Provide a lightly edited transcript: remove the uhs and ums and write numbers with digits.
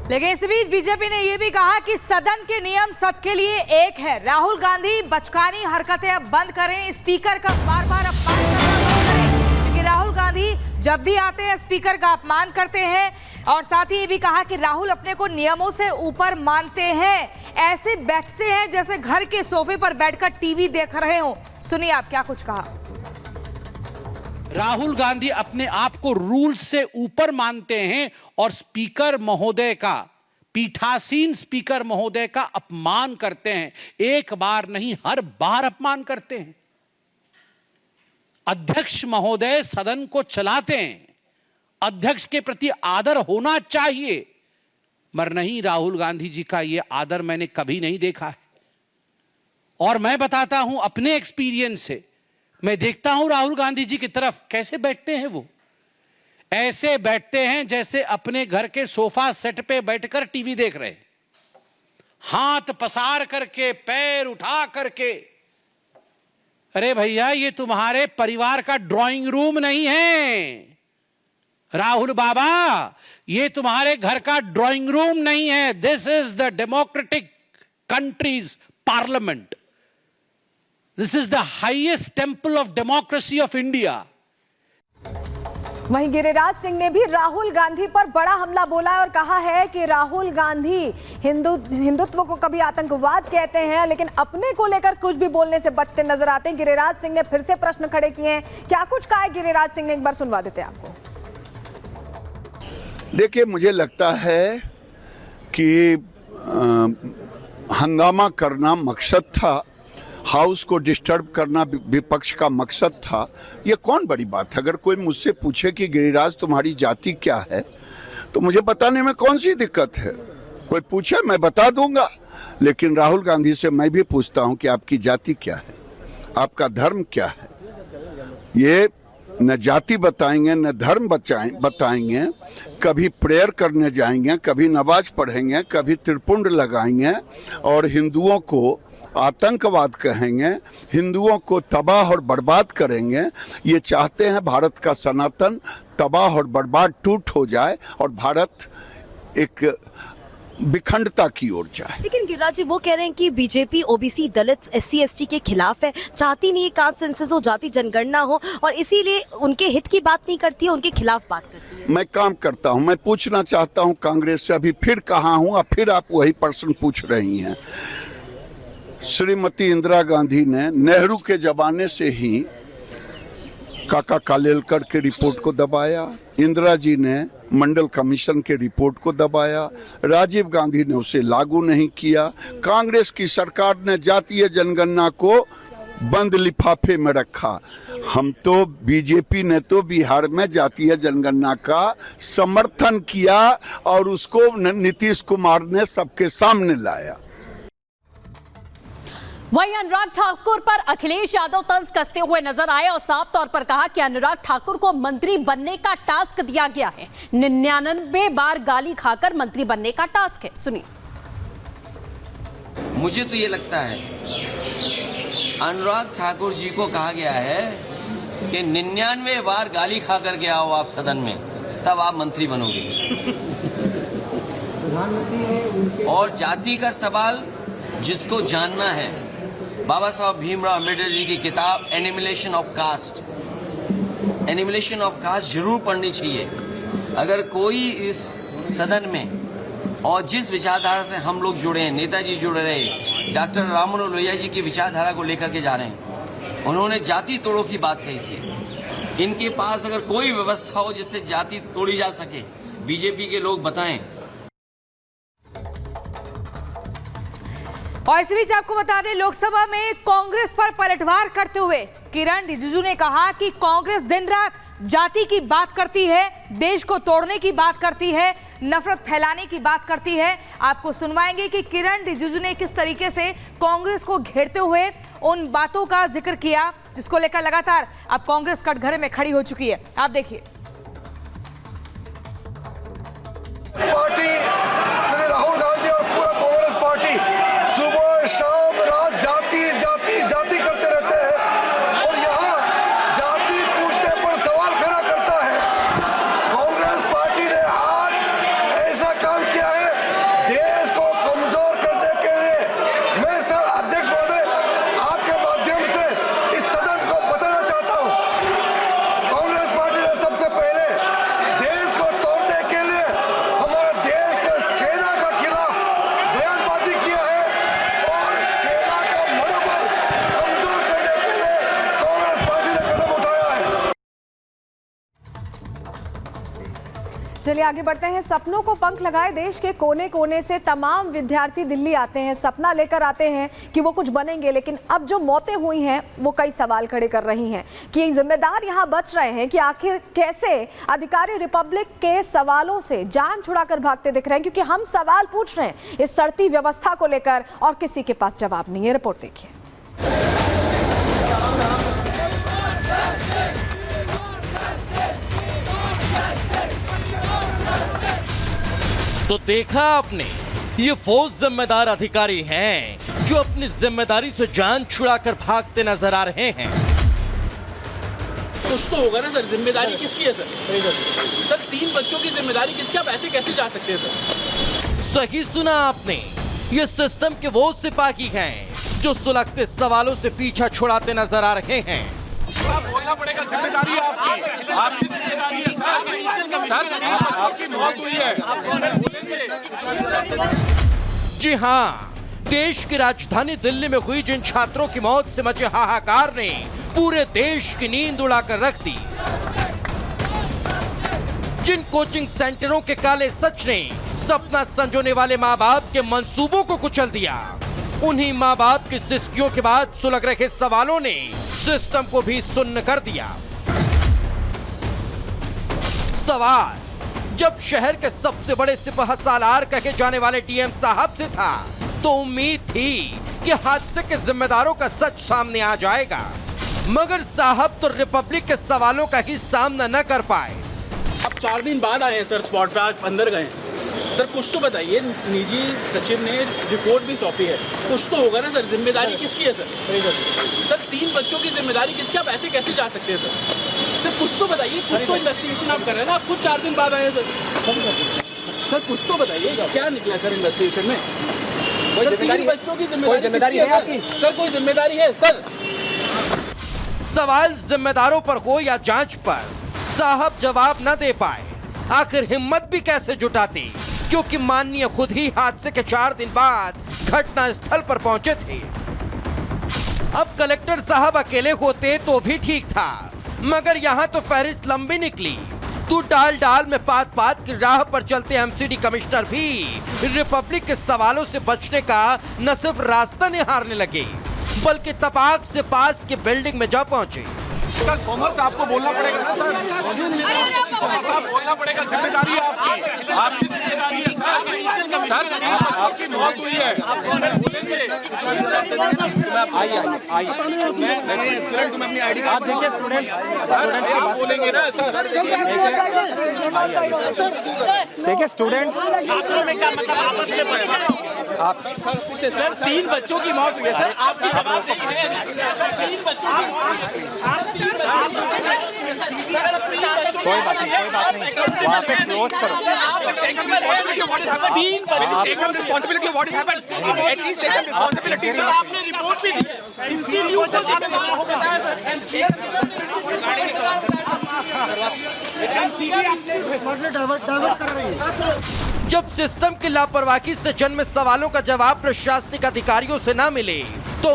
लेकिन इस बीच बीजेपी ने यह भी कहा कि सदन के नियम सबके लिए एक है। राहुल गांधी बचकानी हरकतें अब बंद करें, स्पीकर का बार बार अपमान करना बंद करें, क्योंकि राहुल गांधी जब भी आते हैं स्पीकर का अपमान करते हैं। और साथ ही ये भी कहा कि राहुल अपने को नियमों से ऊपर मानते हैं, ऐसे बैठते हैं जैसे घर के सोफे पर बैठकर टीवी देख रहे हो। सुनिए आप क्या कुछ कहा। राहुल गांधी अपने आप को रूल से ऊपर मानते हैं और स्पीकर महोदय का, पीठासीन स्पीकर महोदय का अपमान करते हैं। एक बार नहीं, हर बार अपमान करते हैं। अध्यक्ष महोदय सदन को चलाते हैं, अध्यक्ष के प्रति आदर होना चाहिए, मगर नहीं, राहुल गांधी जी का यह आदर मैंने कभी नहीं देखा है। और मैं बताता हूं अपने एक्सपीरियंस से, मैं देखता हूं राहुल गांधी जी की तरफ कैसे बैठते हैं। वो ऐसे बैठते हैं जैसे अपने घर के सोफा सेट पे बैठकर टीवी देख रहे, हाथ पसार करके, पैर उठा करके। अरे भैया, ये तुम्हारे परिवार का ड्राइंग रूम नहीं है राहुल बाबा, ये तुम्हारे घर का ड्राइंग रूम नहीं है। This is the democratic countries parliament. This is the highest temple of democracy of India. वहीं गिरिराज सिंह ने भी राहुल गांधी पर बड़ा हमला बोला है और कहा है कि राहुल गांधी हिंदुत्व को कभी आतंकवाद कहते हैं, लेकिन अपने को लेकर कुछ भी बोलने से बचते नजर आते हैं। गिरिराज सिंह ने फिर से प्रश्न खड़े किए हैं। क्या कुछ कहा है गिरिराज सिंह ने, एक बार सुनवा देते हैं आपको। देखिए, मुझे लगता है कि हंगामा करना मकसद था, हाउस को डिस्टर्ब करना विपक्ष का मकसद था। ये कौन बड़ी बात है। अगर कोई मुझसे पूछे कि गिरिराज तुम्हारी जाति क्या है, तो मुझे बताने में कौन सी दिक्कत है। कोई पूछे मैं बता दूंगा, लेकिन राहुल गांधी से मैं भी पूछता हूं कि आपकी जाति क्या है, आपका धर्म क्या है। ये न जाति बताएंगे न धर्म बताएंगे। कभी प्रेयर करने जाएंगे, कभी नमाज पढ़ेंगे, कभी त्रिपुंड लगाएंगे और हिंदुओं को आतंकवाद कहेंगे, हिंदुओं को तबाह और बर्बाद करेंगे। ये चाहते हैं भारत का सनातन तबाह और बर्बाद टूट हो जाए और भारत एक विखंडता की ओर जाए। लेकिन गिरिराज जी वो कह रहे हैं कि बीजेपी ओबीसी, दलित, SC ST के खिलाफ है, चाहती नहीं है कास्ट सेंसस हो, जाति जनगणना हो, और इसीलिए उनके हित की बात नहीं करती है, उनके खिलाफ बात करती है। मैं काम करता हूं, मैं पूछना चाहता हूं कांग्रेस से, अभी फिर कहाँ हूं और फिर आप वही प्रश्न पूछ रही हैं। श्रीमती इंदिरा गांधी ने नेहरू के जमाने से ही काका कालेलकर के रिपोर्ट को दबाया, इंदिरा जी ने मंडल कमीशन के रिपोर्ट को दबाया, राजीव गांधी ने उसे लागू नहीं किया। कांग्रेस की सरकार ने जातीय जनगणना को बंद लिफाफे में रखा। हम तो, बीजेपी ने तो बिहार में जातीय जनगणना का समर्थन किया और उसको नीतीश कुमार ने सबके सामने लाया। वहीं अनुराग ठाकुर पर अखिलेश यादव तंज कसते हुए नजर आए और साफ तौर पर कहा कि अनुराग ठाकुर को मंत्री बनने का टास्क दिया गया है। 99 बार गाली खाकर मंत्री बनने का टास्क है। सुनिए। मुझे तो ये लगता है अनुराग ठाकुर जी को कहा गया है कि 99 बार गाली खा कर के आओ आप सदन में, तब आप मंत्री बनोगे। और जाति का सवाल जिसको जानना है, बाबा साहब भीमराव अम्बेडकर जी की किताब एनिमिलेशन ऑफ कास्ट, एनिमिलेशन ऑफ कास्ट जरूर पढ़नी चाहिए। अगर कोई इस सदन में, और जिस विचारधारा से हम लोग जुड़े हैं, नेताजी जुड़े रहे, डॉक्टर राममनोहर लोहिया जी की विचारधारा को लेकर के जा रहे हैं, उन्होंने जाति तोड़ो की बात कही थी। इनके पास अगर कोई व्यवस्था हो जिससे जाति तोड़ी जा सके, बीजेपी के लोग बताएं। और इस बीच आपको बता दें, लोकसभा में कांग्रेस पर पलटवार करते हुए किरण रिजिजू ने कहा कि कांग्रेस दिन रात जाति की बात करती है, देश को तोड़ने की बात करती है, नफरत फैलाने की बात करती है। आपको सुनवाएंगे कि किरण रिजिजू ने किस तरीके से कांग्रेस को घेरते हुए उन बातों का जिक्र किया जिसको लेकर लगातार अब कांग्रेस कटघरे में खड़ी हो चुकी है। आप देखिए। पार्टी श्री राहुल गांधी और पूरा कांग्रेस पार्टी सुबह शाम रात जाति जाति जाति करते रहते हैं और यहाँ जाति पूछने पर सवाल खड़ा करता है। कांग्रेस पार्टी ने आज ऐसा काम किया है चलिए आगे बढ़ते हैं। सपनों को पंख लगाए देश के कोने कोने से तमाम विद्यार्थी दिल्ली आते हैं, सपना लेकर आते हैं कि वो कुछ बनेंगे, लेकिन अब जो मौतें हुई हैं वो कई सवाल खड़े कर रही हैं कि जिम्मेदार यहाँ बच रहे हैं कि आखिर कैसे अधिकारी रिपब्लिक के सवालों से जान छुड़ाकर भागते दिख रहे हैं, क्योंकि हम सवाल पूछ रहे हैं इस सड़ती व्यवस्था को लेकर और किसी के पास जवाब नहीं है। रिपोर्ट देखिए। तो देखा आपने, ये वो जिम्मेदार अधिकारी हैं जो अपनी जिम्मेदारी से जान छुड़ाकर भागते नजर आ रहे हैं। कुछ तो होगा ना सर, जिम्मेदारी किसकी है सर? सर 3 बच्चों की जिम्मेदारी किसकी? आप ऐसे कैसे जा सकते हैं सर? सही सुना आपने, ये सिस्टम के वो सिपाही हैं जो सुलगते सवालों से पीछा छुड़ाते नजर आ रहे हैं। बोलना पड़ेगा, जिम्मेदारी है आपकी जिम्मेदारी है सर, आपकी मौत हुई है। जी हाँ, देश की राजधानी दिल्ली में हुई जिन छात्रों की मौत से मचे हाहाकार ने पूरे देश की नींद उड़ाकर रख दी। जिन कोचिंग सेंटरों के काले सच ने सपना संजोने वाले माँ बाप के मंसूबों को कुचल दिया, उन्हीं माँ बाप की सिसकियों के बाद सुलग रहे सवालों ने सिस्टम को भी सुन्न कर दिया। सवाल जब शहर के सबसे बड़े सिपहसालार कहे जाने वाले डीएम साहब से था तो उम्मीद थी कि हादसे के जिम्मेदारों का सच सामने आ जाएगा, मगर साहब तो रिपब्लिक के सवालों का ही सामना न कर पाए। अब 4 दिन बाद आए हैं सर, स्पॉट पे आज अंदर गए सर। कुछ तो बताइए, निजी सचिव ने रिपोर्ट भी सौंपी है, कुछ तो होगा ना सर, जिम्मेदारी किसकी है सर? सर 3 बच्चों की जिम्मेदारी किसकी? आप ऐसे कैसे जा सकते हैं सर? सर कुछ तो बताइए, कुछ तो इन्वेस्टिगेशन आप कर रहे हैं ना, आप खुद 4 दिन बाद आए हैं सर। सर कुछ तो बताइए क्या निकला सर इन्वेस्टिगेशन में? सर 3 बच्चों की जिम्मेदारी है आपकी सर? कोई जिम्मेदारी है सर? सवाल जिम्मेदारों पर हो या जांच पर, साहब जवाब न दे पाए। आखिर हिम्मत भी कैसे जुटाते, क्योंकि माननीय खुद ही हादसे के 4 दिन बाद घटना स्थल पर पहुंचे थे। अब कलेक्टर साहब अकेले होते तो भी ठीक था, मगर यहाँ तो फहरिस्त लंबी निकली। तू डाल डाल में पात पात की राह पर चलते एमसीडी कमिश्नर भी रिपब्लिक के सवालों से बचने का न सिर्फ रास्ता निहारने लगे, बल्कि तपाक से पास के बिल्डिंग में जा पहुंचे। सर कॉमर्स आपको बोलना पड़ेगा ना सर, कॉमर्स आप बोलना पड़ेगा, जिम्मेदारी है आपकी जिम्मेदारी है सर। 3 बच्चों की मौत हुई है, अपनी आईडी कार्ड देखिए स्टूडेंट आप बोलेंगे ना सर। देखिए स्टूडेंट आप सर 3 बच्चों की मौत हुई है सर, आपकी जवाब देंगे सर। 3 बच्चों की कोई बात नहीं, वहाँ पे क्लोज करो। आपने रिपोर्ट भी दी है, इंस्टीट्यूट को बताया सर। जब सिस्टम की लापरवाही से जन्मे सवालों का जवाब प्रशासनिक अधिकारियों से न मिले तो